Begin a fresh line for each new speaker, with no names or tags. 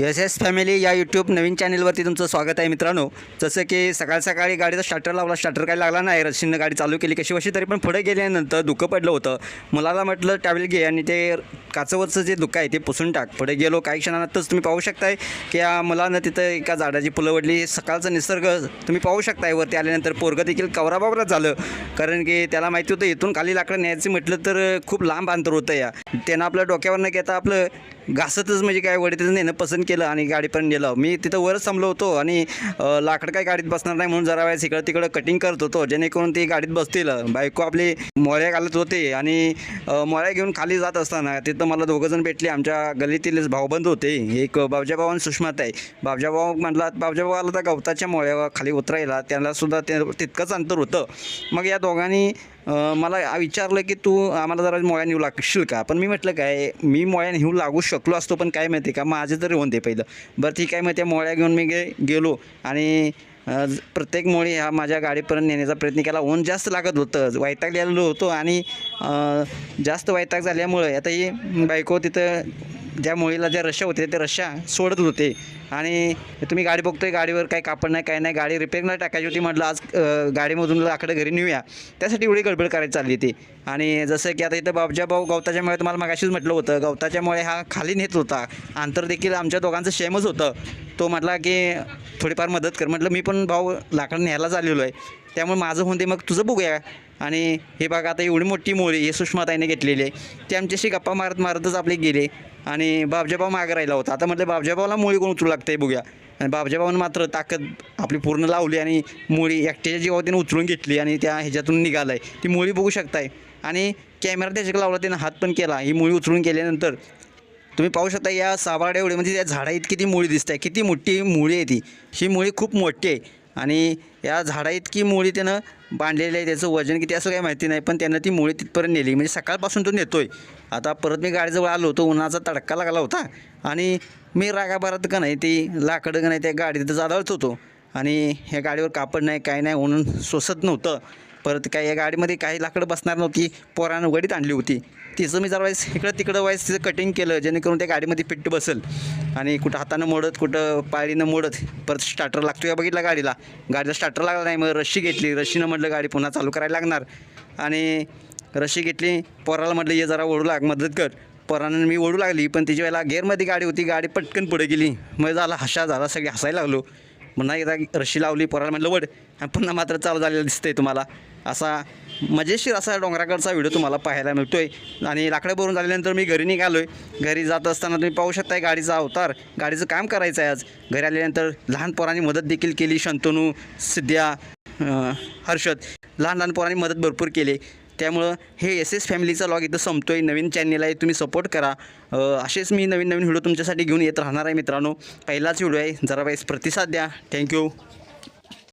S S family या YouTube नवीन चॅनलवरती तुमचं स्वागत आहे मित्रांनो. जसं की सकाळी गाडीचा स्टार्टर लावला, स्टार्टर काही लागला नाही, रशीनं गाडी चालू केली कशी तरी, पण पुढे गेल्यानंतर धुकं पडलं होतं. मुलाला म्हटलं टॅबलेट घे आणि ते काचवरचं जे धुकं आहे ते पुसून टाक. पुढे गेलो, काही क्षणातच तुम्ही पाहू शकताय की या मुलानं तिथं एका झाडाची फुलं वडली. सकाळचा निसर्ग तुम्ही पाहू शकताय. वरती आल्यानंतर पोरगं देखील कवराबावरा झालं, कारण की त्याला माहिती होतं इथून खाली लाकडं न्यायचं म्हटलं तर खूप लांब अंतर होतं. त्यानं आपलं डोक्यावर न घेता आपलं घासतच म्हणजे काय वडीतच नेणं पसंत केलं आणि गाडीपर्यंत नेलं. मी तिथं वरच थांबलो होतो आणि लाकड काय गाडीत बसणार नाही म्हणून जरा वेळेस इकडं तिकडं कटिंग करत होतो, जेणेकरून ती गाडीत बसतील. बायको आपली मोळ्या घालत होते आणि मोळ्या घेऊन खाली जात असताना तिथं मला दोघंजण भेटले. आमच्या गल्लीतीलच भाऊबंद होते, एक बावजाभाऊ आणि सुषमात आहे. बावजाभाऊ म्हटला, बावजाभाऊ आला तर गवताच्या मोळ्या खाली उतरायला, त्यालासुद्धा ते तितकंच अंतर होतं. मग या दोघांनी मला विचारलं की तू आम्हाला जरा मोळ्या नेऊ लागशील का. पण मी म्हटलं काय, मी मोळ्या नेऊ लागू शकलो असतो, पण काय माहिती का, माझं तरी होऊन दे पहिलं. बरं ठीक आहे, मग त्या मोळ्या घेऊन मी गेलो आणि प्रत्येक मोळी हा माझ्या गाडीपर्यंत नेण्याचा प्रयत्न केला. ऊन जास्त लागत होतं, वैतागलेलो होतो आणि जास्त वैताग झाल्यामुळं आता ही बायको तिथं ज्या मोळीला ज्या रश्या होते त्या रश्या सोडत होते. आणि तुम्ही गाडी बघतोय, गाडीवर काही कापड नाही, काय नाही, गाडी रिपेअरला टाकायची होती. म्हटलं आज गाडीमधून लाकडं घरी नेऊया, त्यासाठी एवढी गडबड करायची चालली ती. आणि जसं की आता इथं बावजाभाऊ गवताच्या मुळे तुम्हाला मागाशीच म्हटलं होतं, गवताच्या मुळे हा खाली नेत होता. अंतर देखील आमच्या दोघांचं सेमच होतं. तो म्हटला की थोडीफार मदत कर. म्हटलं मी पण भाऊ लाकडं न्यायला झालेलो आहे, त्यामुळे माझं होऊन दे, मग तुझं बघूया. आणि हे बघा आता एवढी मोठी मोळी हे सुषमाताईने घेतलेली आहे. ते आमच्याशी गप्पा मारतच आपले गेले आणि बावजाभाऊ मागं राहिला होता. आता म्हटलं बावजाभाऊला मोळी कोण उचलू लागते बघूया. आणि बावजाभाऊनं मात्र ताकद आपली पूर्ण लावली आणि मोळी एकट्याच्या जीवावर उचलून घेतली आणि त्या ह्याच्यातून निघाला आहे. ती मोळी बघू शकताय आणि कॅमेरा त्याच्याकडे लावला, त्यानं हात पण केला. ही मोळी उचलून केल्यानंतर तुम्ही पाहू शकता या साबाड्या एवढी म्हणजे त्या झाडा इतकी ती मोळी दिसत आहे. किती मोठी मोळी आहे ती. ही मोळी खूप मोठी आहे आणि या झाडा इतकी मोळी त्यानं बांधलेली आहे. त्याचं वजन किती असं काही माहिती नाही, पण त्यानं ती मोळी तिथपर्यंत नेली. म्हणजे सकाळपासून तो नेतोय. आता परत मी गाडीजवळ आलो होतो, उन्हाचा तडका लागला होता आणि मी रागाभरात का नाही ती लाकडं का नाही त्या गाडीत जाळत होतो आणि ह्या गाडीवर कापड नाही, काय नाही, ऊन सोसत नव्हतं. परत काय या गाडीमध्ये काही लाकडं बसणार नव्हती, पोरानं उघडीत आणली होती. तिचं मी जरा वेळेस इकडं तिकडं वाईस तिचं कटिंग केलं, जेणेकरून त्या गाडीमध्ये फिट्ट बसेल. आणि कुठं हातानं मोडत, कुठं पायरीनं मोडत. परत स्टार्टर लागतो या बघितला गाडीला स्टार्टर लागला नाही. मग रशी घेतली, रशीनं म्हटलं गाडी पुन्हा चालू करायला लागणार आणि रशी घेतली. पोराला म्हटलं ये जरा ओढू लाग, मदत कर. पोरानं मी ओढू लागली, पण तिच्या वेळेला गेअरमध्ये गाडी होती, गाडी पटकन पुढे गेली. मग झाला हशा झाला, सगळी हसायला लागलो. पुन्हा एकदा रशी लावली, पोराला म्हटलं वड, आणि पुन्हा मात्र चालू झालेलं दिसतंय तुम्हाला. असा मजेशीर असा डोंगराकडचा व्हिडिओ तुम्हाला पाहायला मिळतो आहे. आणि लाकडं भरून झाल्यानंतर मी घरी निघालो आहे. घरी जात असताना तुम्ही पाहू शकताय गाडीचा अवतार. गाडीचं काम करायचं आहे आज. घरी आल्यानंतर लहान पोरांनी मदत देखील केली. शंतनू, सिद्ध्या, हर्षद, लहान पोरांनी मदत भरपूर केली. त्यामुळं हे एस एस फॅमिलीचा व्लॉग इथं संपतो आहे. नवीन चॅनल आहे, तुम्ही सपोर्ट करा. असेच मी नवीन व्हिडिओ तुमच्यासाठी घेऊन येत राहणार आहे मित्रांनो. पहिलाच व्हिडिओ आहे, जरा वेळेस प्रतिसाद द्या. थँक्यू.